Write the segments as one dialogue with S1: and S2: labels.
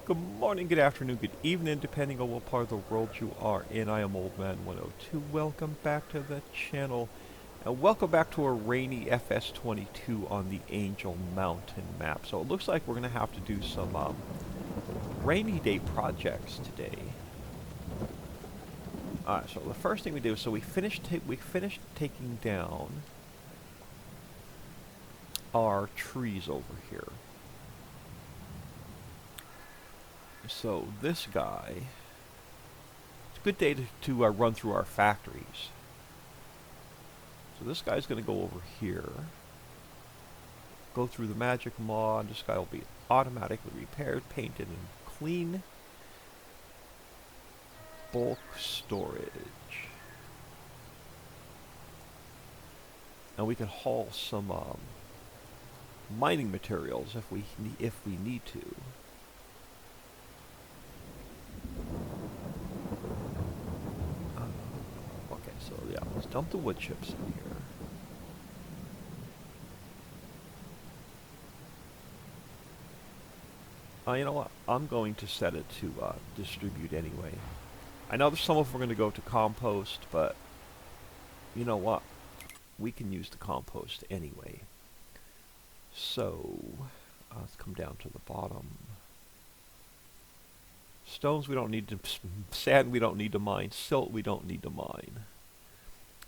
S1: Good morning, good afternoon, good evening, depending on what part of the world you are in. I am Old Man 102. Welcome back to the channel. And welcome back to a rainy FS22 on the Angel Mountain map. So it looks like we're going to have to do some rainy day projects today. Alright, so the first thing we do, so we finished taking down our trees over here. So this guy, it's a good day to run through our factories. So this guy's going to go over here, go through the magic mod. This guy will be automatically repaired, painted, and clean. Bulk storage. And we can haul some mining materials if we need to. Okay, so yeah, let's dump the wood chips in here. You know what? I'm going to set it to distribute anyway. I know there's some of them are going to go to compost, but you know what? We can use the compost anyway. So, let's come down to the bottom. Stones we don't need to, sand we don't need to mine, silt we don't need to mine.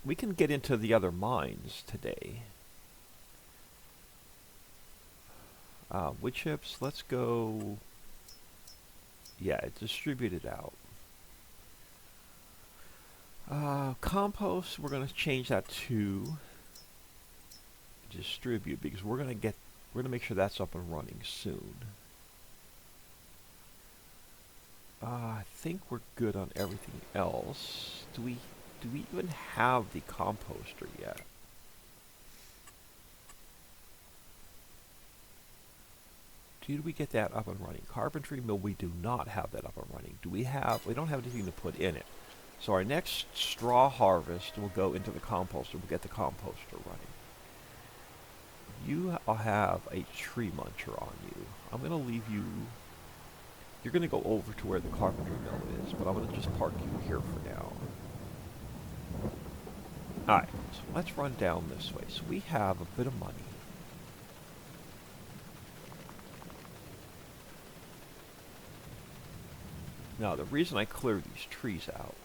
S1: We can get into the other mines today. Wood chips, let's go, yeah, distribute it out. Compost, we're going to change that to distribute because we're going to make sure that's up and running soon. I think we're good on everything else. Do we even have the composter yet? Did we get that up and running? Carpentry mill, we do not have that up and running. We don't have anything to put in it. So our next straw harvest will go into the composter. We'll get the composter running. You have a tree muncher on you. I'm going to leave you. You're going to go over to where the carpentry mill is, but I'm going to just park you here for now. Alright, so let's run down this way. So we have a bit of money. Now, the reason I clear these trees out.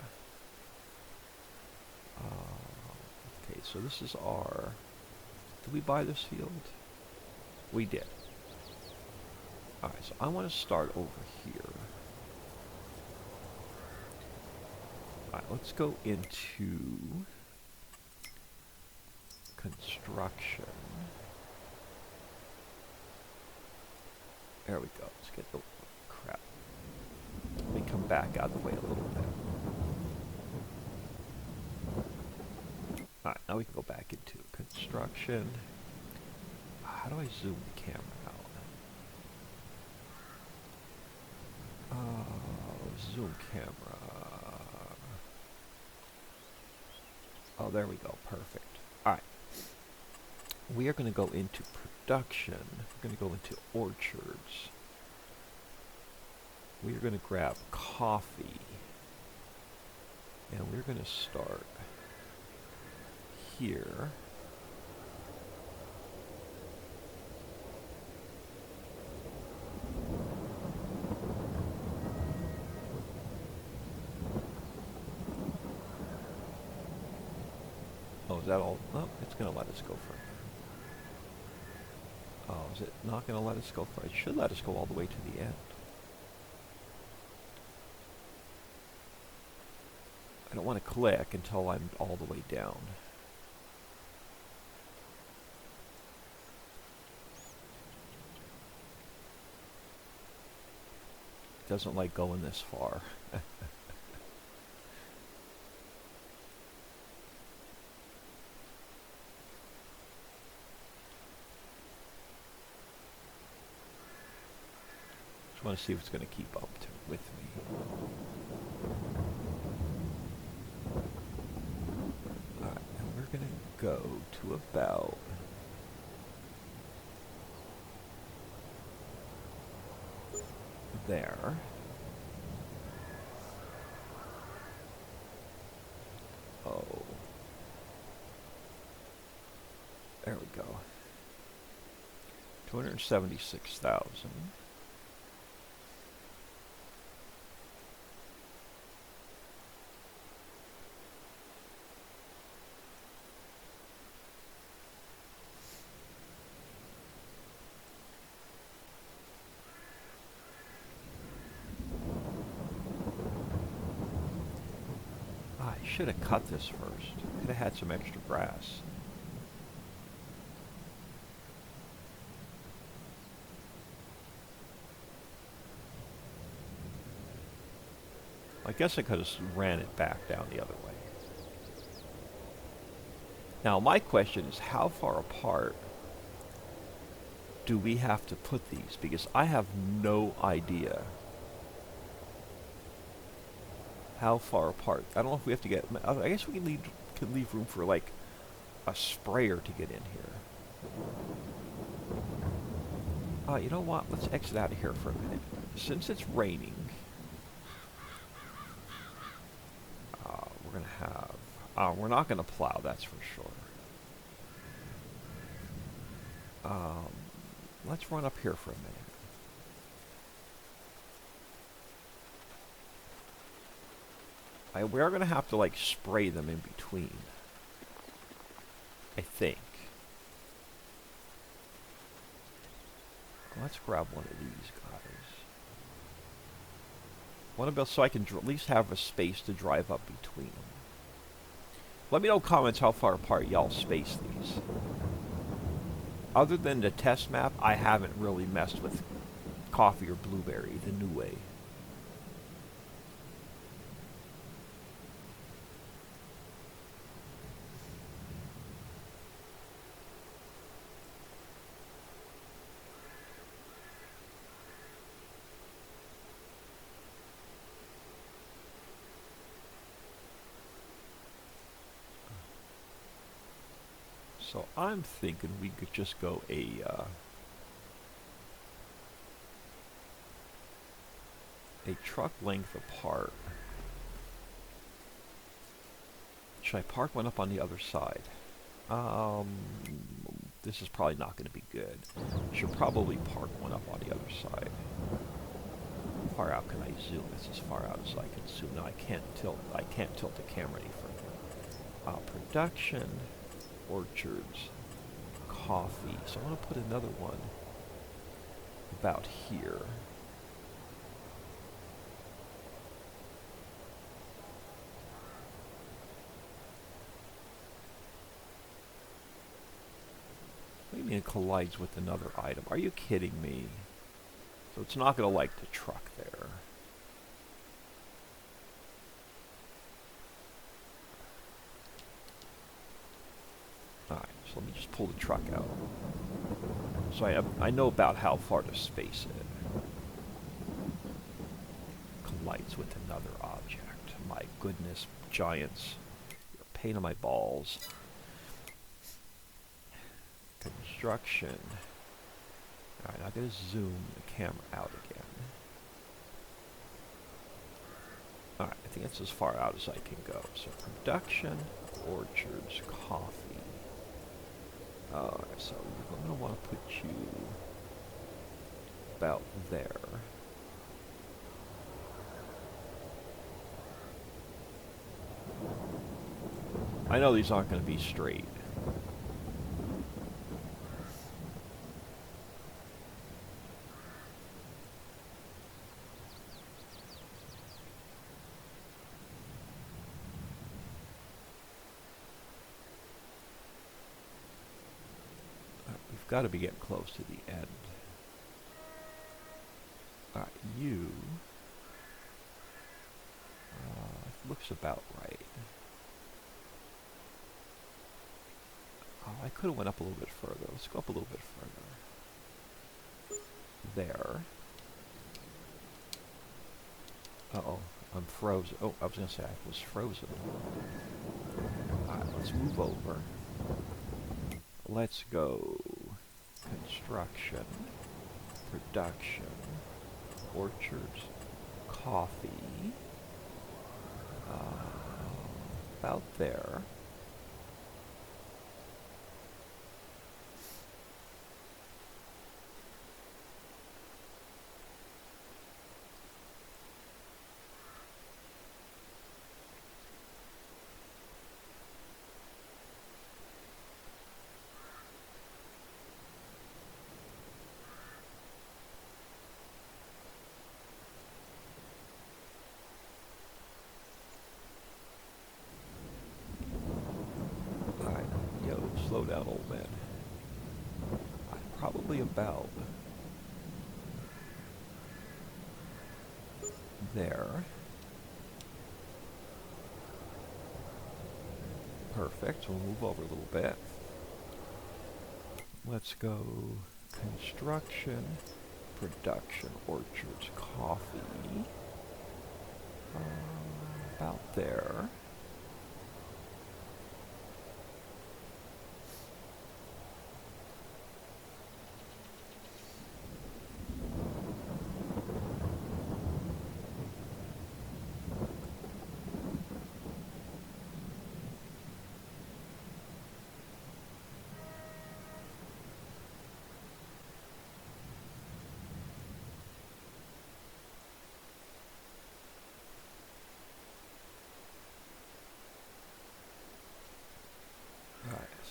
S1: Okay, so this is our. Did we buy this field? We did. Alright, so I want to start over here. Alright, let's go into construction. There we go. Let's get the crap. Let me come back out of the way a little bit. Alright, now we can go back into construction. How do I zoom the camera out? Zoom camera. Oh, there we go. Perfect. Alright. We are going to go into production. We're going to go into orchards. We are going to grab coffee. And we're going to start here. Oh, is that all? Oh, it's going to let us go further. Oh, is it not going to let us go further? It should let us go all the way to the end. I don't want to click until I'm all the way down. It doesn't like going this far. Just want to see if it's going to keep up with me. Alright, and we're going to go to about there. Oh. There we go. 276,000. I should have cut this first. Could have had some extra grass. I guess I could have ran it back down the other way. Now my question is, how far apart do we have to put these? Because I have no idea how far apart. I don't know if we have to get... I guess we can leave room for like a sprayer to get in here. You know what? Let's exit out of here for a minute. Since it's raining, we're going to have... we're not going to plow, that's for sure. Let's run up here for a minute. We are going to have to, like, spray them in between. I think. Let's grab one of these guys. One of them, so I can at least have a space to drive up between them. Let me know in comments how far apart y'all space these. Other than the test map, I haven't really messed with Coffee or Blueberry the new way. So I'm thinking we could just go a truck length apart. Should I park one up on the other side? This is probably not going to be good. Should probably park one up on the other side. How far out can I zoom? It's as far out as I can zoom. Now I can't tilt the camera any further. Production. Orchards, coffee. So I want to put another one about here. What do you mean it collides with another item? Are you kidding me? So it's not going to like the truck there. Alright, so let me just pull the truck out. So I know about how far to space it. Collides with another object. My goodness, giants. You're a pain in my balls. Construction. Alright, now I'm going to zoom the camera out again. Alright, I think that's as far out as I can go. So production, orchards, coffee. Alright, so I'm going to want to put you about there. I know these aren't going to be straight. Got to be getting close to the end. Alright, you... looks about right. Oh, I could have went up a little bit further. Let's go up a little bit further. There. Uh-oh, I'm frozen. Oh, I was going to say I was frozen. Alright, let's move over. Let's go... Construction, production, orchards, coffee. About there. Alright, yo, slow down, old man. Probably about there. Perfect. We'll move over a little bit. Let's go construction, production, orchards, coffee. About there.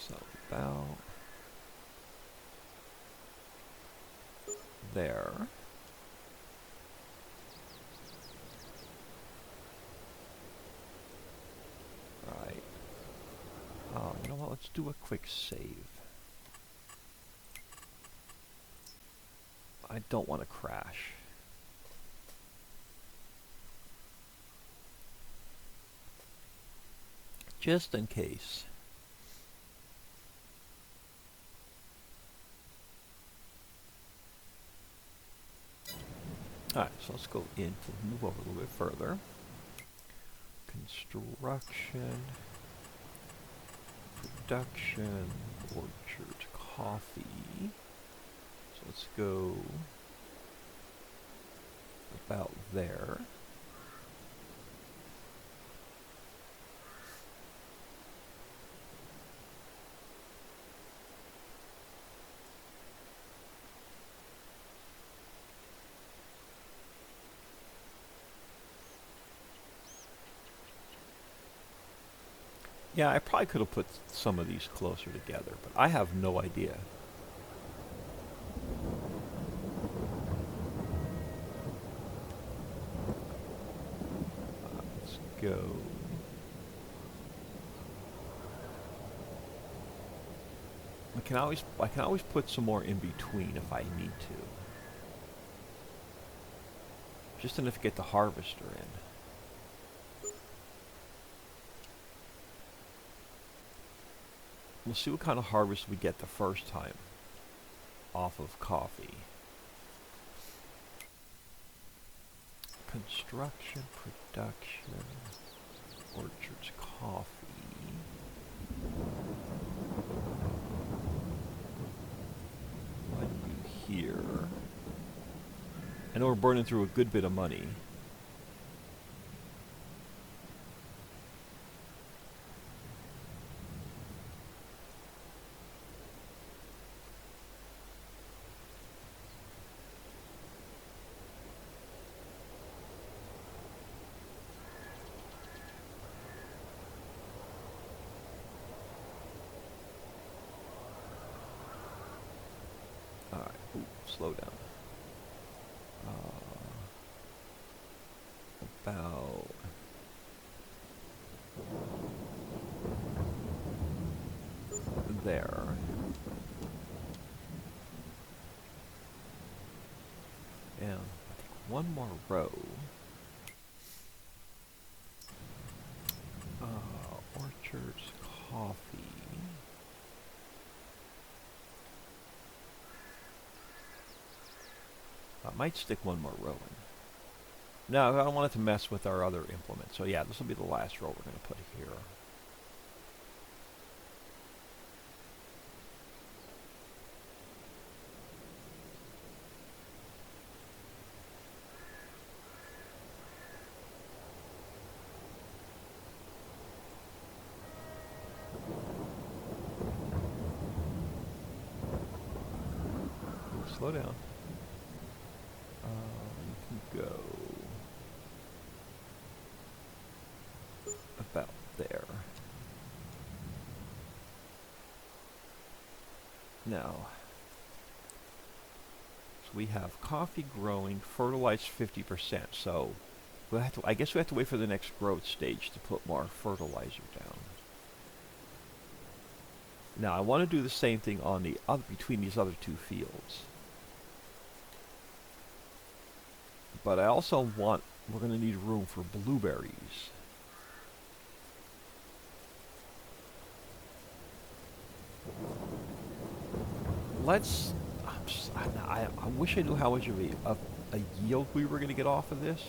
S1: So about there. Right. You know what? Let's do a quick save. I don't want to crash. Just in case. Alright, so let's go in, move over a little bit further. Construction, production, orchard, coffee. So let's go about there. Yeah, I probably could have put some of these closer together, but I have no idea. Let's go. I can always put some more in between if I need to. Just enough to get the harvester in. We'll see what kind of harvest we get the first time off of coffee. Construction, production, orchards, coffee. What do you here? I know we're burning through a good bit of money. Slow down. About there. And I think one more row. Orchards, coffee. I might stick one more row in. No, I don't want it to mess with our other implement. So yeah, this will be the last row we're going to put here. slow down. You can go about there. Now, so we have coffee growing, fertilized 50%. So we'll have to, I guess we have to wait for the next growth stage to put more fertilizer down. Now I want to do the same thing on the other, between these other two fields. But I also want, we're going to need room for blueberries. Let's, I wish I knew how much of a yield we were going to get off of this.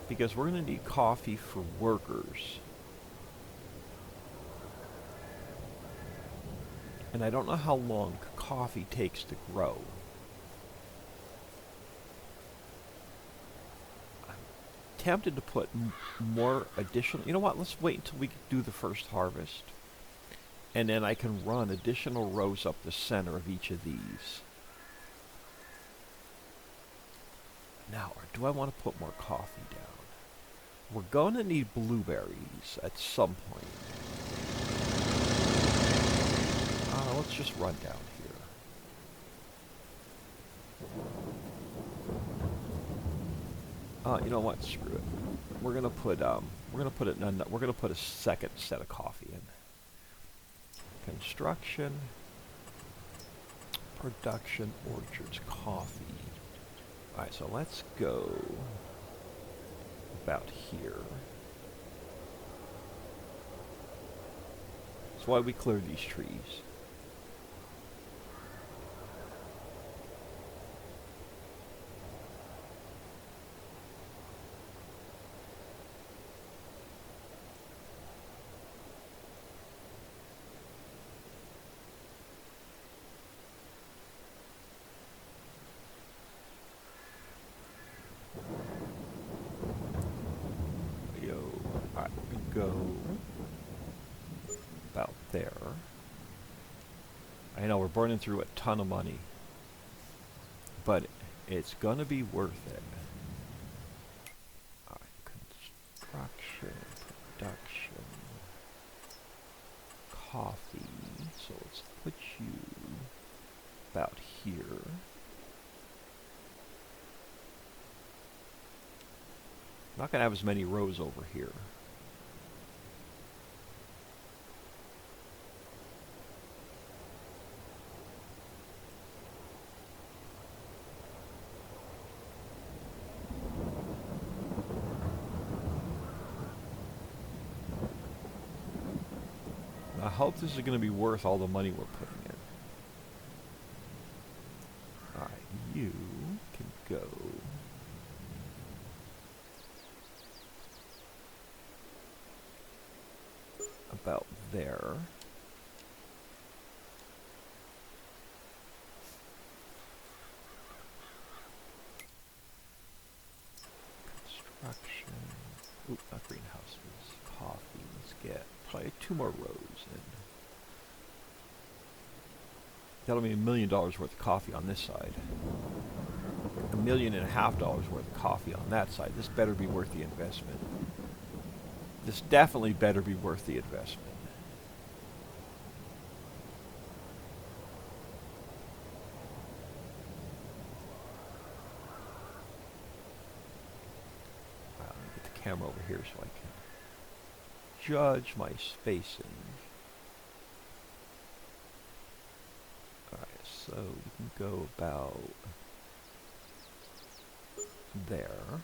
S1: Because we're going to need coffee for workers. And I don't know how long coffee takes to grow. I'm tempted to put more additional... You know what? Let's wait until we do the first harvest. And then I can run additional rows up the center of each of these. Now, or do I want to put more coffee down? We're going to need blueberries at some point. Let's just run down here. You know what? Screw it. We're gonna put a second set of coffee in. Construction, production, orchards, coffee. All right, so let's go about here. That's why we cleared these trees. Go about there. I know we're burning through a ton of money, but it's gonna be worth it. Construction, production, coffee. So let's put you about here. Not gonna have as many rows over here. I hope this is going to be worth all the money we're putting in. Alright, you can go about there. Construction. Oop, not greenhouses. Coffee. Let's get probably 2 more rows in. That'll be $1 million worth of coffee on this side. $1.5 million worth of coffee on that side. This better be worth the investment. This definitely better be worth the investment. Let me get the camera over here so I can judge my spacing. Alright, so we can go about there.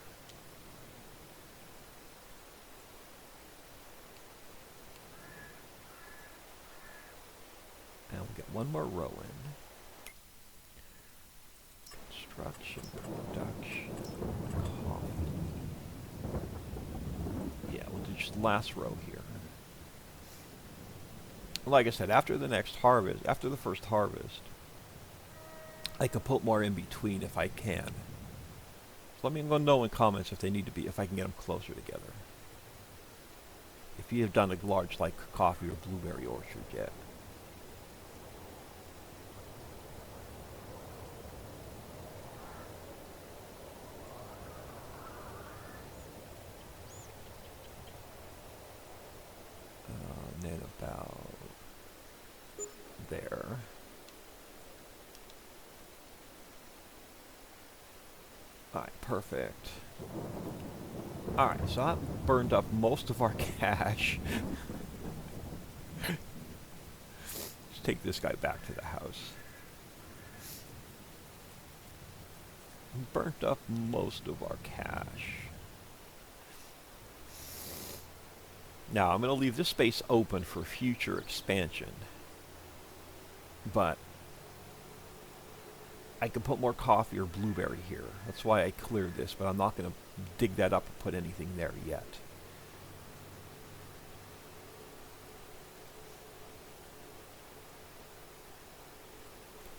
S1: And we'll get 1 more row in. Construction, production, coffee. Yeah, we'll do just the last row here. Like I said, after the next harvest, after the first harvest, I can put more in between if I can. So let me know in comments if they need to be, if I can get them closer together. If you have done a large, like, coffee or blueberry orchard yet. there. Alright, perfect. Alright, so that burned up most of our cash. Let's take this guy back to the house. Burnt up most of our cash. Now, I'm going to leave this space open for future expansion. But I can put more coffee or blueberry here. That's why I cleared this, but I'm not going to dig that up and put anything there yet.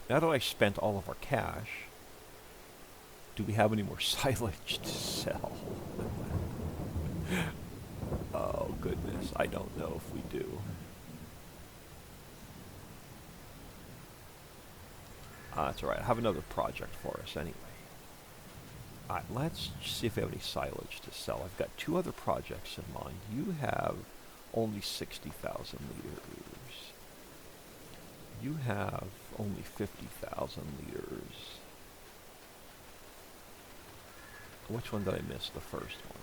S1: Now that I spent all of our cash, do we have any more silage to sell? Oh, goodness. I don't know if we do. That's alright. I have another project for us anyway. Alright, let's see if we have any silage to sell. I've got two other projects in mind. You have only 60,000 liters. You have only 50,000 liters. Which one did I miss? The first one.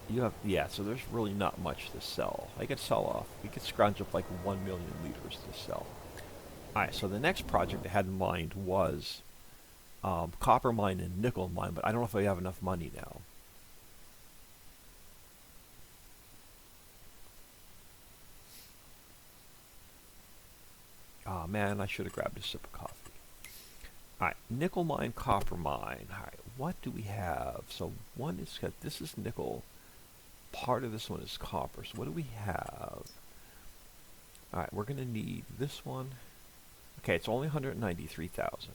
S1: You have, yeah, so there's really not much to sell. I could sell off. We could scrounge up like 1 million liters to sell. Alright, so the next project I had in mind was copper mine and nickel mine, but I don't know if I have enough money now. Ah, man, I should have grabbed a sip of coffee. Alright, nickel mine, copper mine. Alright, what do we have? So one is, this is nickel. Part of this one is copper. So what do we have? Alright, we're going to need this one. Okay, it's only 193,000.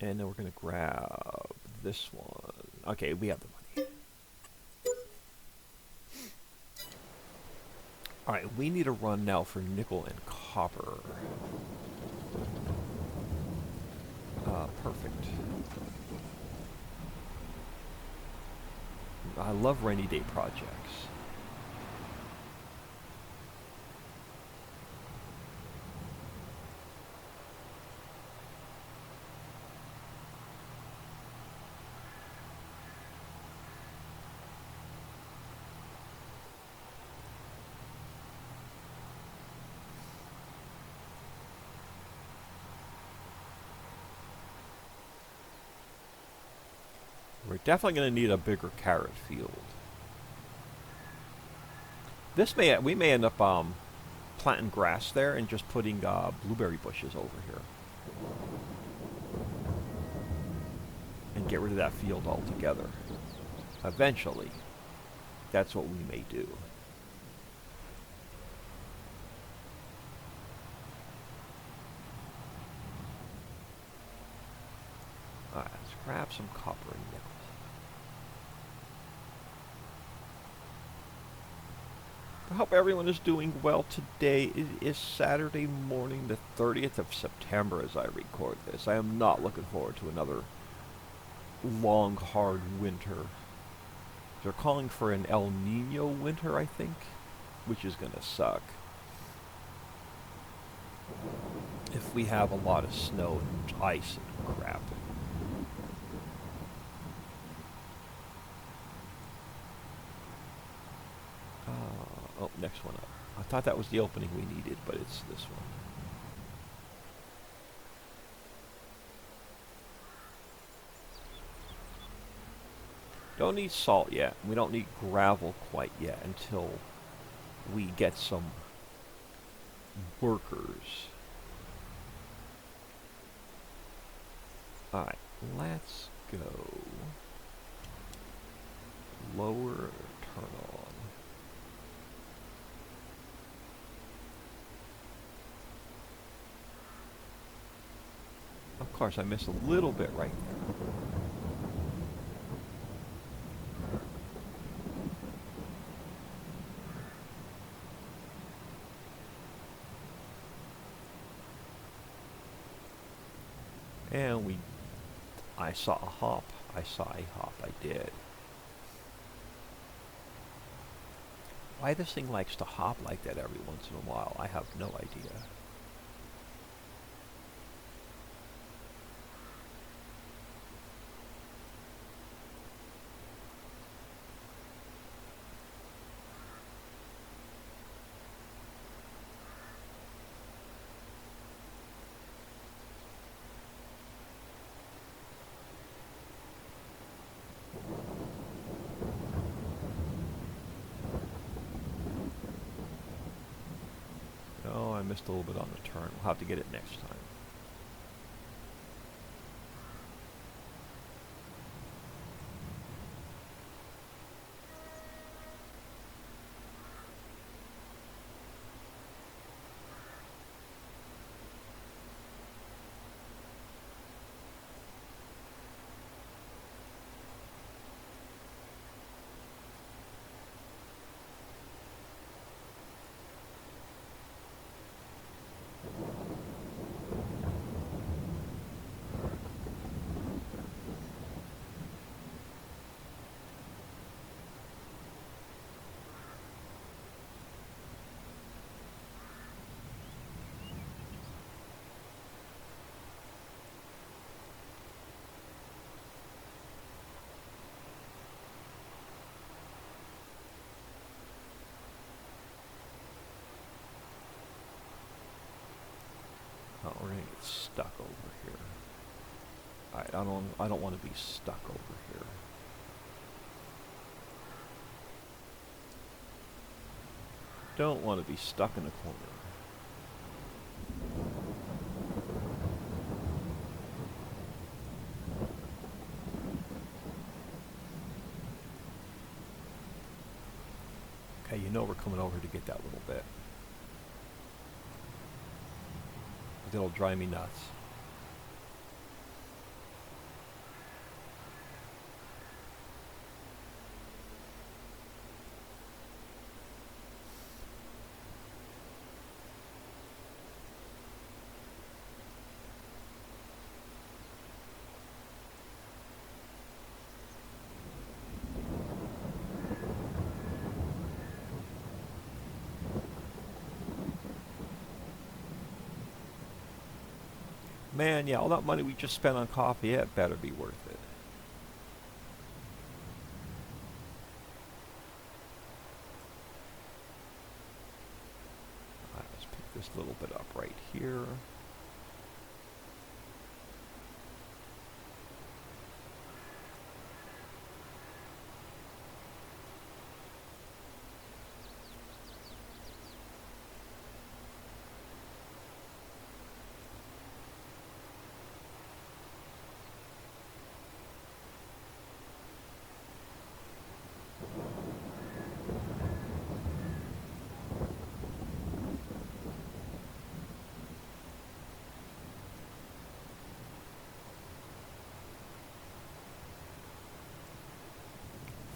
S1: And then we're going to grab this one. Okay, we have the money. Alright, we need a run now for nickel and copper. Perfect. I love rainy day projects. We're definitely going to need a bigger carrot field. We may end up planting grass there and just putting blueberry bushes over here. And get rid of that field altogether. Eventually, that's what we may do. Alright, let's grab some copper and nickel. I hope everyone is doing well today. It is Saturday morning, the 30th of September as I record this. I am not looking forward to another long, hard winter. They're calling for an El Nino winter, I think, which is going to suck. If we have a lot of snow and ice and crap. Oh, next one up. I thought that was the opening we needed, but it's this one. Don't need salt yet. We don't need gravel quite yet until we get some workers. Alright, let's go. Lower, turn on. Of course, I missed a little bit right there. And I saw a hop. I did. Why this thing likes to hop like that every once in a while, I have no idea. Oh, I missed a little bit on the turn. We'll have to get it next time. Oh, we're gonna get stuck over here. Alright, I don't want to be stuck over here. Don't want to be stuck in a corner. Okay, you know we're coming over to get that little bit. It'll drive me nuts. Man, yeah, all that money we just spent on coffee, it better be worth it. All right, let's pick this little bit up right here.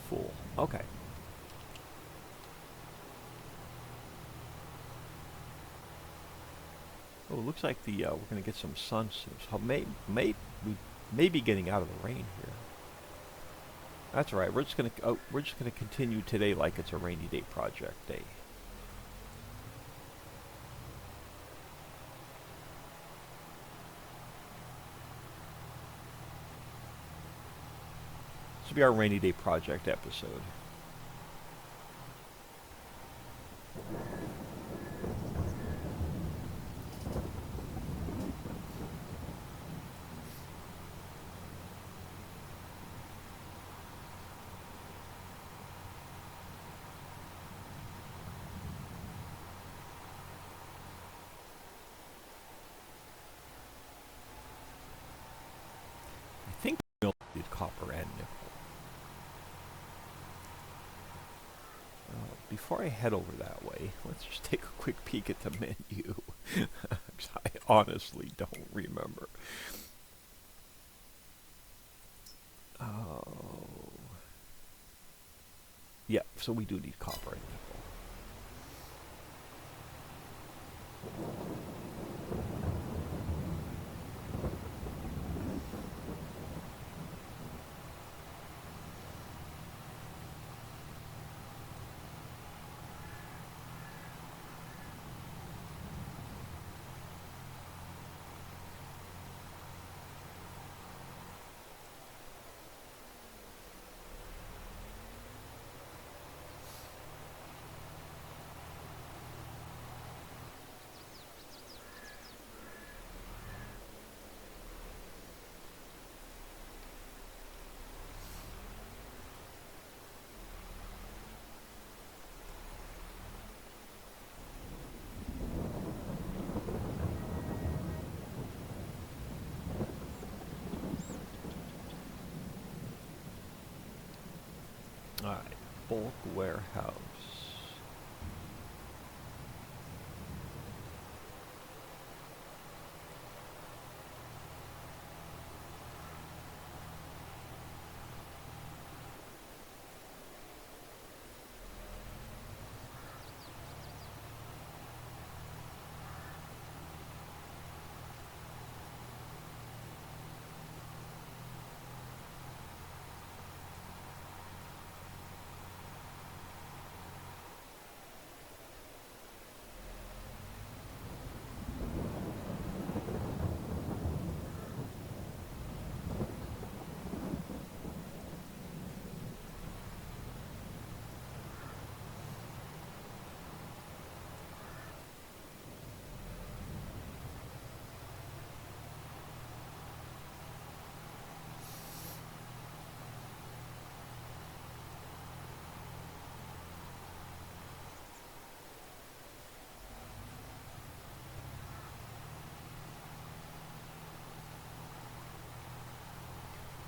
S1: Full. Okay. Oh, it looks like the we're gonna get some sun soon. So we may be getting out of the rain here. That's all right. We're just gonna continue today like it's a rainy day project day. This will be our rainy day project episode. I think we did copper and nickel. Before I head over that way, let's just take a quick peek at the menu. I honestly don't remember. Oh. Yeah, so we do need copper and nickel. Alright, bulk warehouse.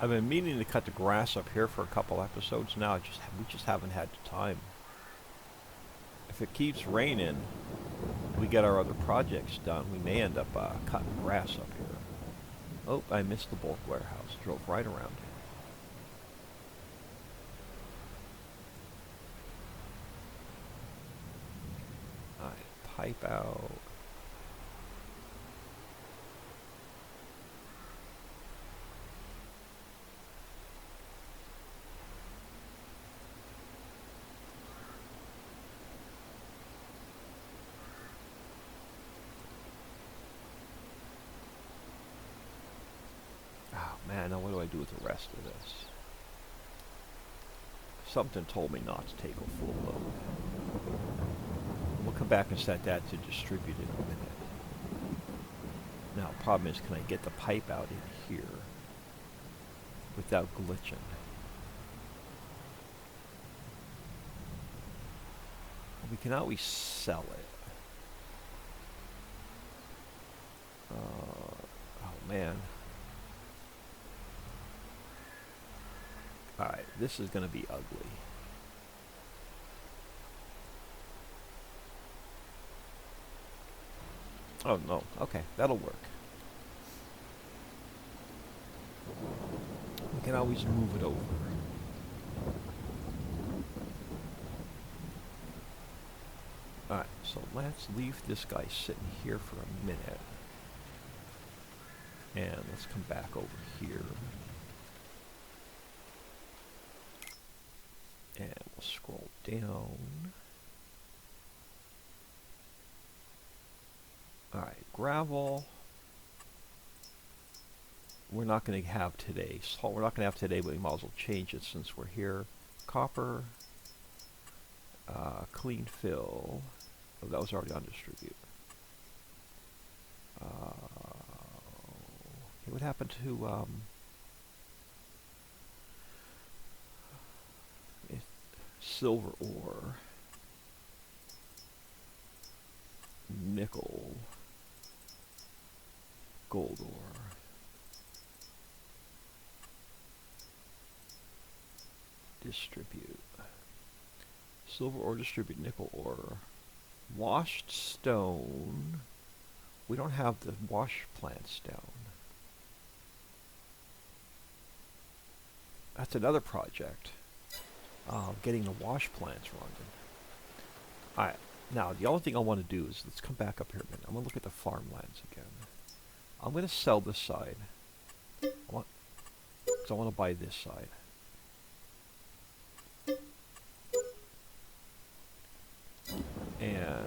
S1: I've been meaning to cut the grass up here for a couple episodes now. We just haven't had the time. If it keeps raining, we get our other projects done. We may end up cutting grass up here. Oh, I missed the bulk warehouse. Drove right around it. Alright, pipe out. Man, now what do I do with the rest of this? Something told me not to take a full load. We'll come back and set that to distribute in a minute. Now, the problem is, can I get the pipe out in here without glitching? We can always sell it. Oh, man. Alright, this is going to be ugly. Oh, no. Okay, that'll work. We can always move it over. Alright, so let's leave this guy sitting here for a minute. And let's come back over here. And we'll scroll down. Alright, gravel. We're not going to have today. Salt we're not going to have today, but we might as well change it since we're here. Copper. Clean fill. Oh, that was already on distribute. Okay, what happened to silver ore, nickel, gold ore, distribute, silver ore, distribute, nickel ore, washed stone. We don't have the wash plants down. That's another project. Getting the wash plants running. Alright, now the only thing I want to do is, let's come back up here a minute. I'm going to look at the farmlands again. I'm going to sell this side. Because I want to buy this side. And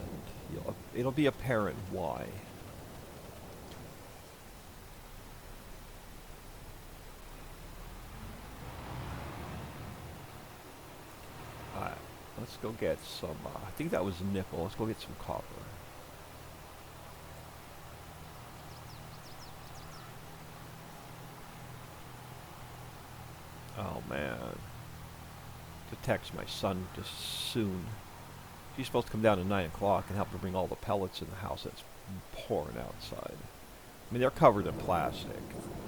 S1: it'll be apparent why. Let's go get some, I think that was nickel. Let's go get some copper. Oh, man. To text my son just soon. He's supposed to come down at 9 o'clock and help to bring all the pellets in the house that's pouring outside. I mean, they're covered in plastic.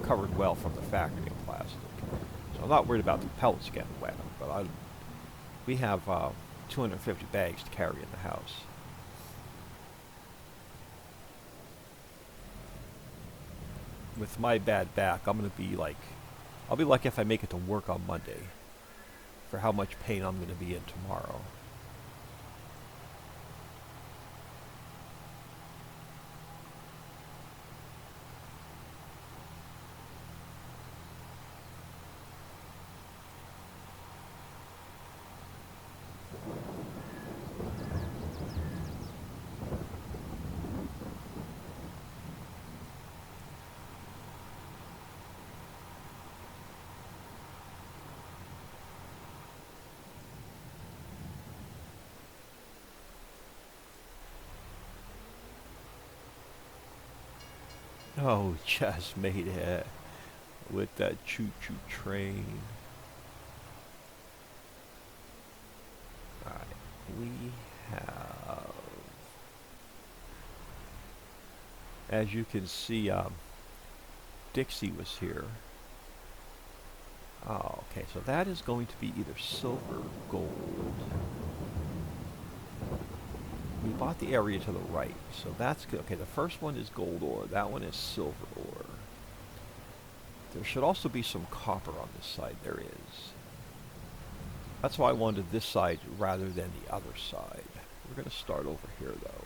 S1: Covered well from the factory in plastic. So I'm not worried about the pellets getting wet, but We have 250 bags to carry in the house. With my bad back, I'm gonna be like, I'll be lucky if I make it to work on Monday for how much pain I'm gonna be in tomorrow. Oh, just made it with that choo-choo train. Alright, we have, as you can see, Dixie was here. Oh, okay, so that is going to be either silver or gold. We bought the area to the right, so that's good. Okay, the first one is gold ore. That one is silver ore. There should also be some copper on this side. There is. That's why I wanted this side rather than the other side. We're going to start over here, though.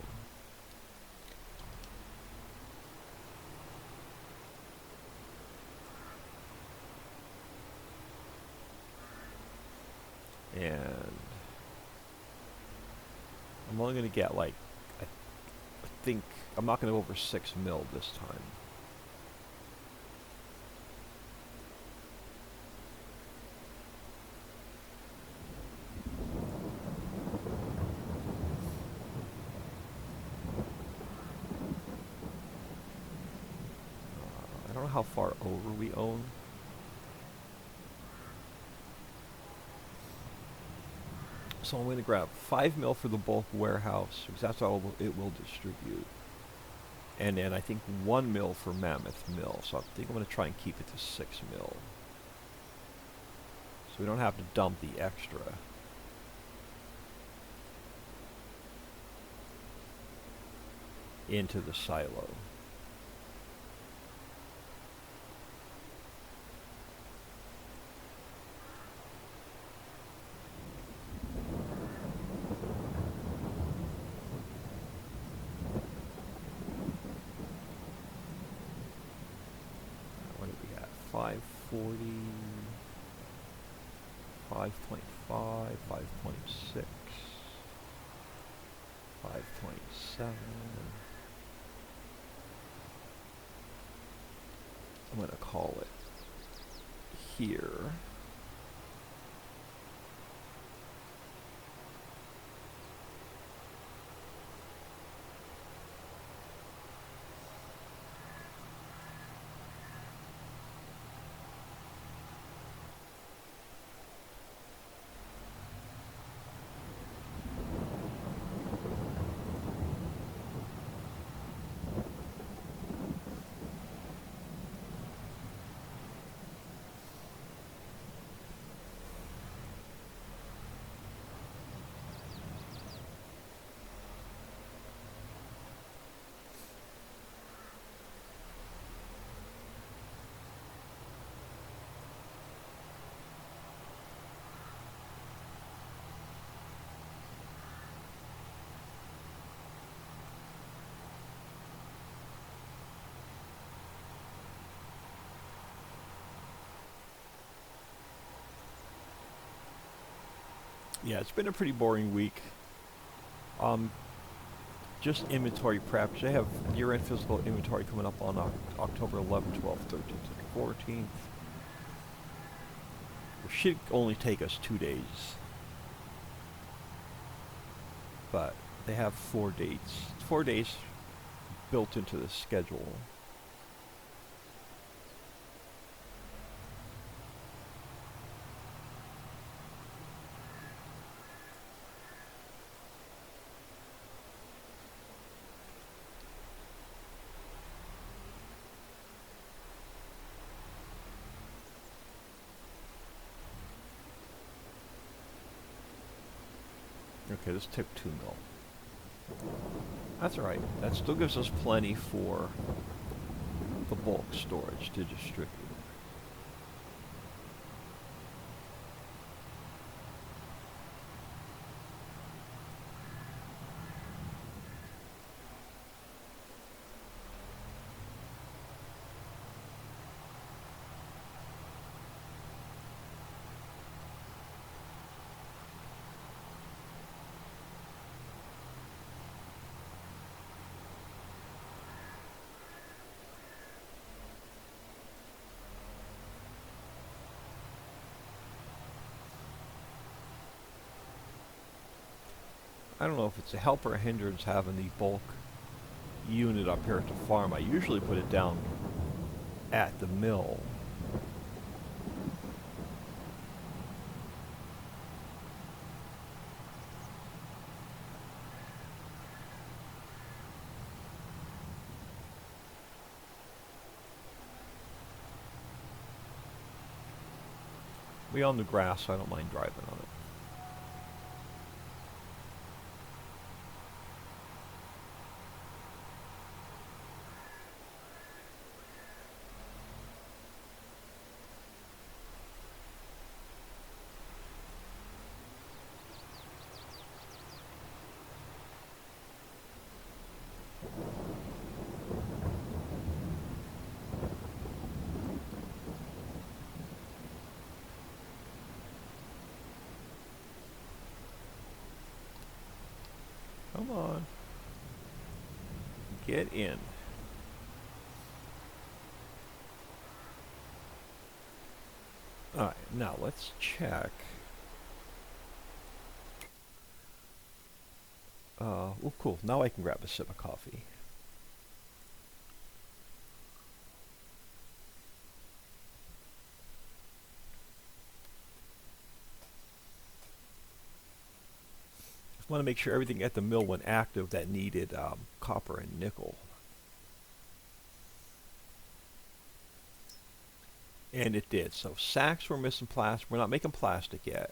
S1: And I'm only going to get like, I think, I'm not going to go over 6 mil this time. I don't know how far over we own. So I'm going to grab 5 mil for the bulk warehouse, because that's all it will distribute. And then I think 1 mil for Mammoth Mill. So I think I'm going to try and keep it to 6 mil. So we don't have to dump the extra. Into the silo. What do we got? 540, 5.5, 5.6, 5.7. I'm going to call it here. Yeah, it's been a pretty boring week. Just inventory prep. They have year-end physical inventory coming up on October 11th, 12th, 13th, and 14th. It should only take us 2 days. But they have 4 dates. 4 days built into the schedule. Okay, this took 2 mil. That's alright. That still gives us plenty for the bulk storage to distribute. I don't know if it's a help or a hindrance having the bulk unit up here at the farm. I usually put it down at the mill. We own the grass, so I don't mind driving on it. Come on. Get in. Alright, now let's check. Oh, cool. Now I can grab a sip of coffee. Just want to make sure everything at the mill went active that needed copper and nickel. And it did. So sacks we're missing plastic. We're not making plastic yet.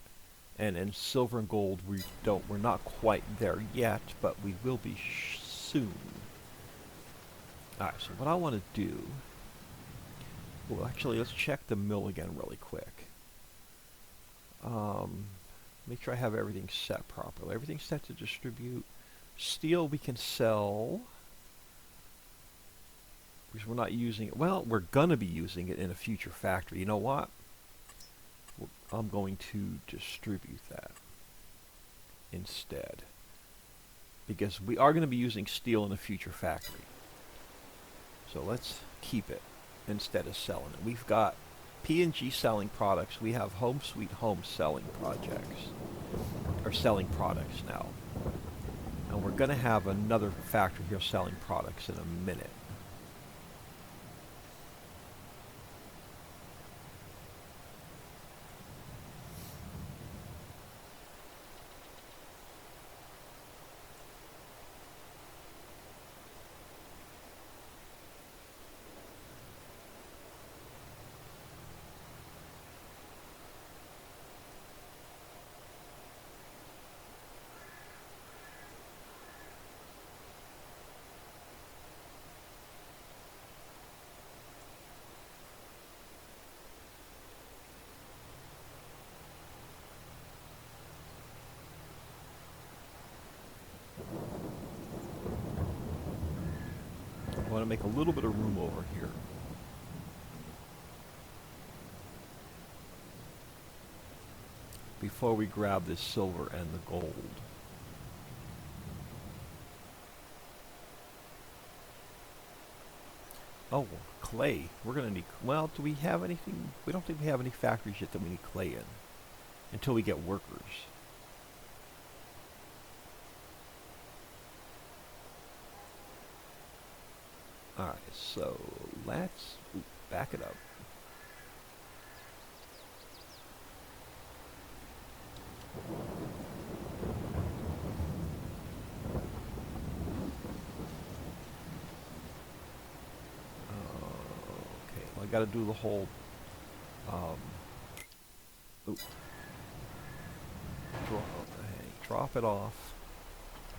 S1: And silver and gold we're not quite there yet, but we will be soon. Alright, so what I want to do, well actually let's check the mill again really quick. Make sure I have everything set properly. Everything's set to distribute. Steel we can sell, because we're not using it. Well, we're gonna be using it in a future factory. You know what? I'm going to distribute that instead, because we are going to be using steel in a future factory. So let's keep it instead of selling it. We've got P&G selling products. We have Home Sweet Home selling projects, or selling products now. And we're going to have another factory here selling products in a minute. I want to make a little bit of room over here. Before we grab this silver and the gold. Oh, clay. We're going to need... Well, do we have anything? We don't think we have any factories yet that we need clay in. Until we get workers. Alright, so let's back it up. Okay, well, I gotta do the whole drop it off,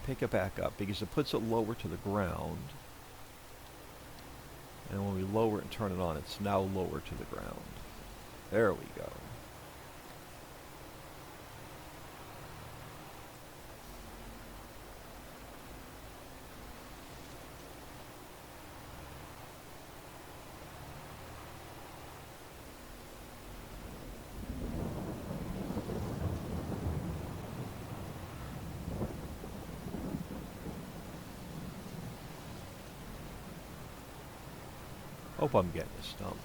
S1: pick it back up, because it puts it lower to the ground. And when we lower it and turn it on, it's now lower to the ground. There we go. Hope I'm getting the stumps.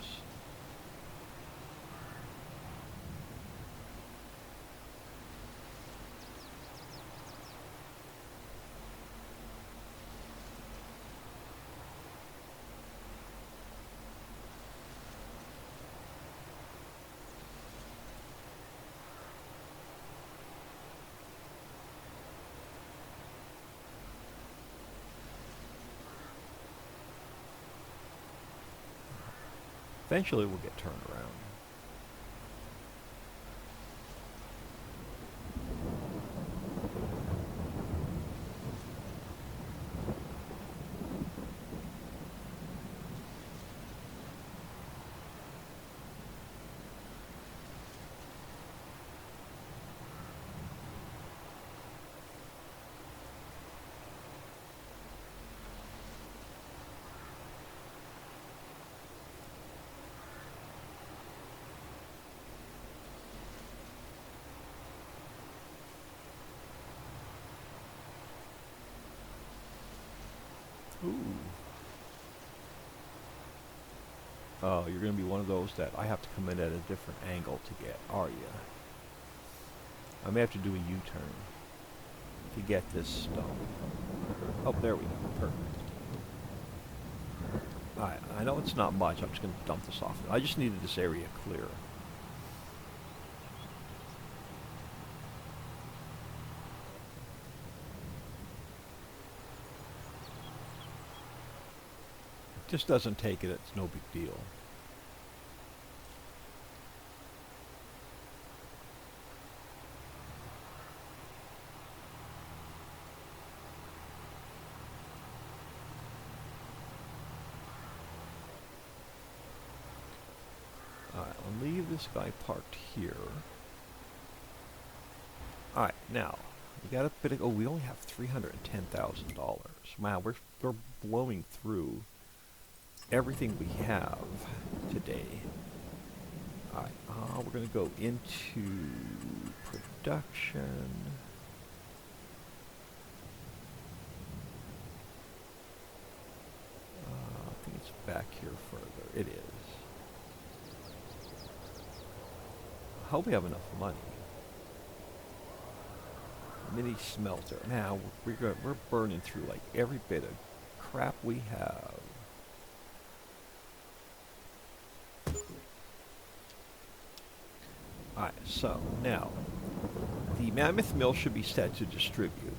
S1: Eventually we'll get turned around. Ooh. Oh, you're going to be one of those that I have to come in at a different angle to get, are you? I may have to do a U-turn to get this stump. Oh, there we go. Perfect. Alright, I know it's not much. I'm just going to dump this off. I just needed this area clear. Just doesn't take it, it's no big deal. Alright, I'll leave this guy parked here. Alright, now, we got a bit of, oh, we only have $310,000. Wow, we're blowing through everything we have today. Alright, we're going to go into production. I think it's back here further. It is. I hope we have enough money. Mini smelter. Now, we're burning through like every bit of crap we have. Alright, so now the mammoth mill should be set to distribute.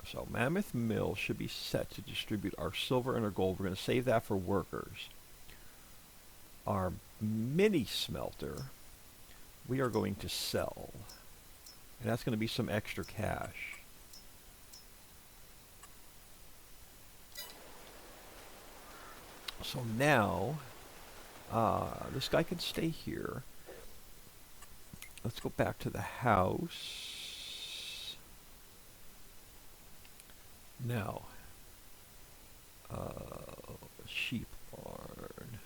S1: So mammoth mill should be set to distribute our silver and our gold. We're going to save that for workers. Our mini smelter we are going to sell. And that's going to be some extra cash. So now, this guy can stay here. Let's go back to the house. Now, sheep barn.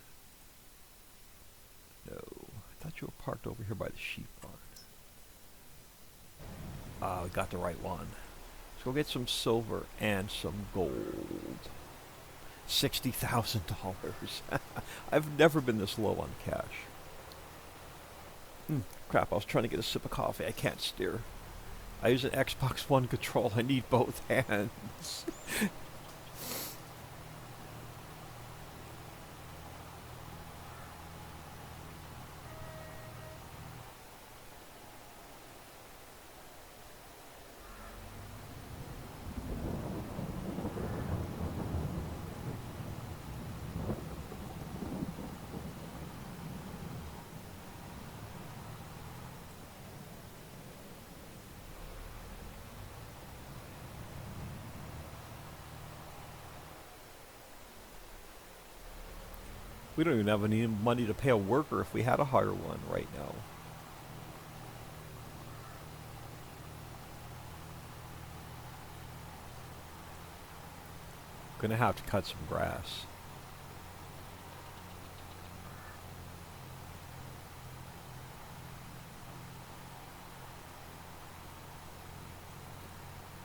S1: No, I thought you were parked over here by the sheep barn. We got the right one. Let's go get some silver and some gold. $60,000. I've never been this low on cash. Crap, I was trying to get a sip of coffee. I can't steer. I use an Xbox One control. I need both hands. We don't even have any money to pay a worker if we had to hire one right now. Gonna have to cut some grass.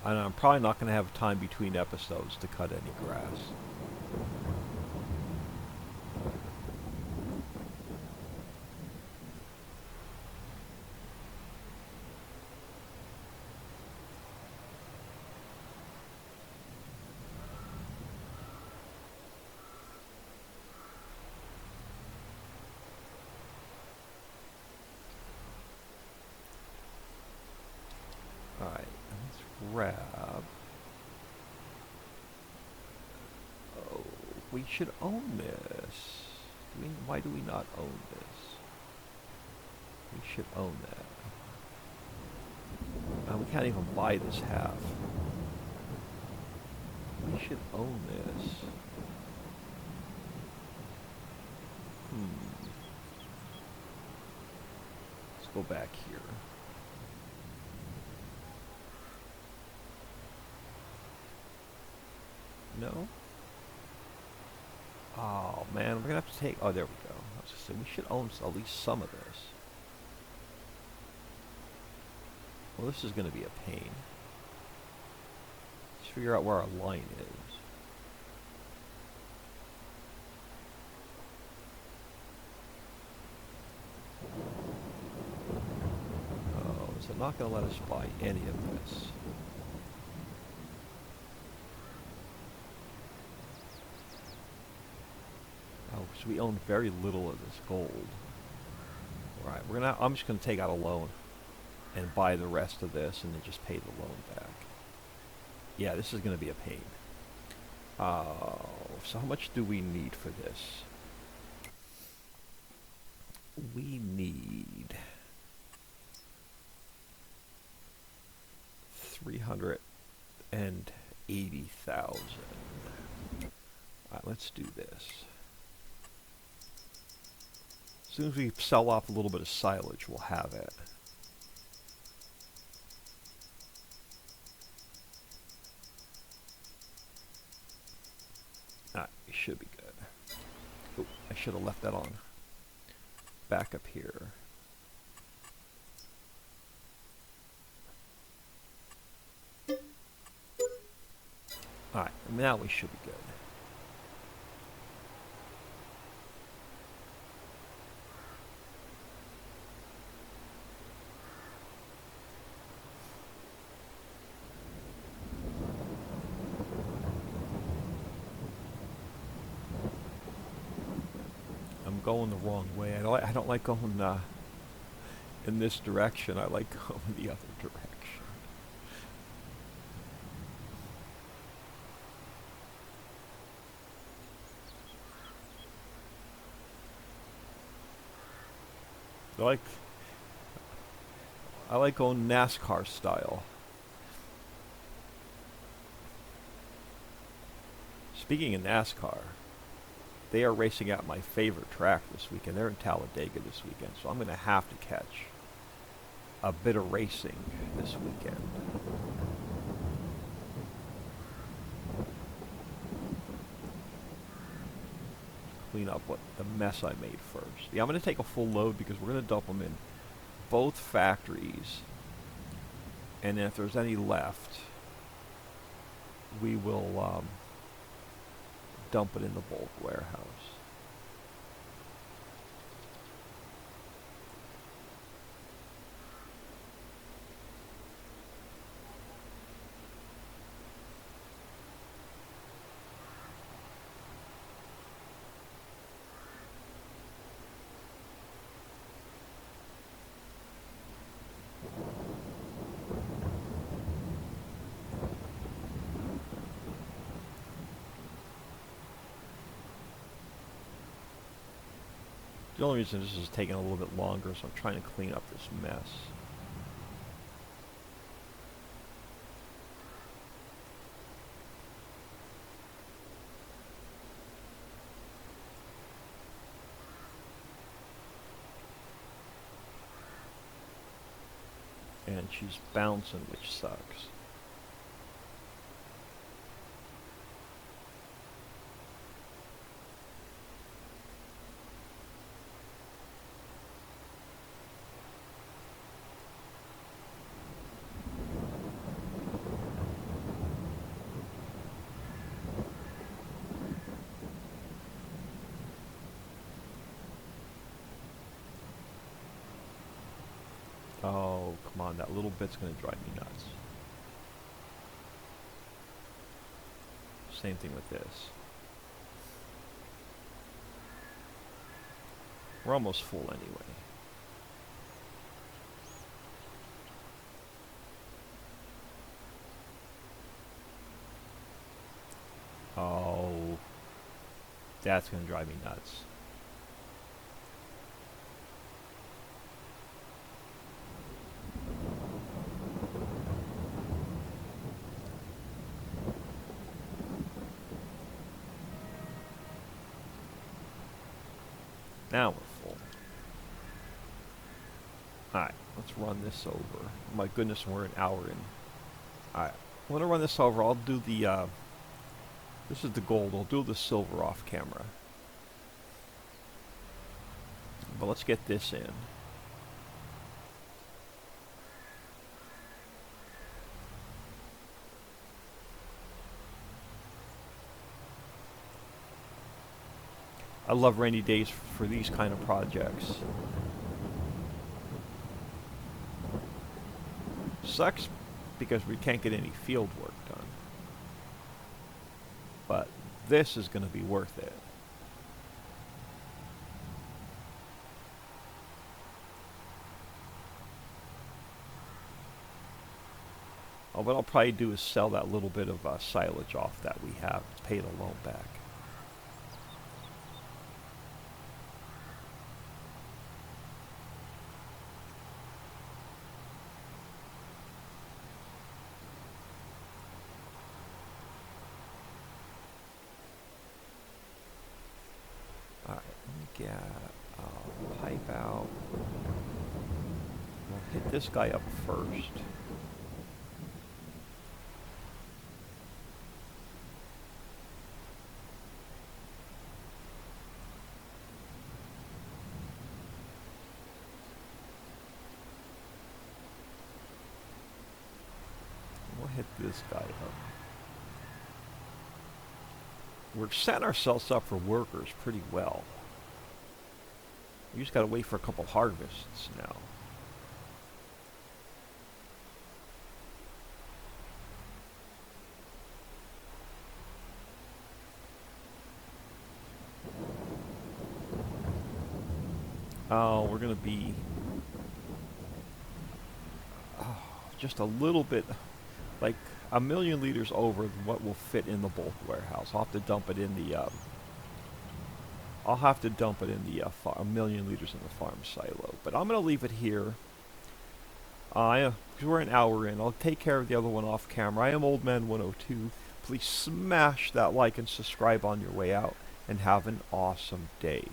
S1: And I'm probably not gonna have time between episodes to cut any grass. Alright, let's grab... Oh, we should own this. Why do we not own this? We should own that. And we can't even buy this half. We should own this. Let's go back here. No? Oh man, we're gonna have to take... Oh, there we go. I was just saying, we should own at least some of this. Well, this is gonna be a pain. Let's figure out where our line is. Oh, is it not gonna let us buy any of this? Oh, so we own very little of this gold. Right, I'm just gonna take out a loan and buy the rest of this and then just pay the loan back. Yeah, this is gonna be a pain. So how much do we need for this? We need 380,000. Alright, let's do this. As soon as we sell off a little bit of silage, we'll have it. Alright, we should be good. Oh, I should have left that on. Back up here. Alright, now we should be good. Going the wrong way. I don't like going in this direction. I like going the other direction. I like going NASCAR style. Speaking of NASCAR, they are racing at my favorite track this weekend. They're in Talladega this weekend, so I'm going to have to catch a bit of racing this weekend. Clean up the mess I made first. Yeah, I'm going to take a full load because we're going to dump them in both factories. And then if there's any left, we will... dump it in the bulk warehouse. The only reason this is taking a little bit longer is I'm trying to clean up this mess. and she's bouncing, which sucks. Oh, come on, that little bit's gonna drive me nuts. Same thing with this. We're almost full anyway. Oh, that's gonna drive me nuts. Now we're full. Alright, let's run this over. My goodness, we're an hour in. Alright, I want to run this over. I'll do the, this is the gold. I'll do the silver off camera. But let's get this in. I love rainy days for these kind of projects. Sucks because we can't get any field work done. But this is going to be worth it. Oh, what I'll probably do is sell that little bit of silage off that we have to pay the loan back. Alright, let me get pipe out. We'll hit this guy up first. We'll hit this guy up. We're setting ourselves up for workers pretty well. We just gotta wait for a couple harvests now. Oh, we're gonna be just a little bit, like a million liters over what will fit in the bulk warehouse. I'll have to dump it in the a million liters in the farm silo. But I'm gonna leave it here. Because we're an hour in. I'll take care of the other one off camera. I am Old Man 102. Please smash that like and subscribe on your way out, and have an awesome day.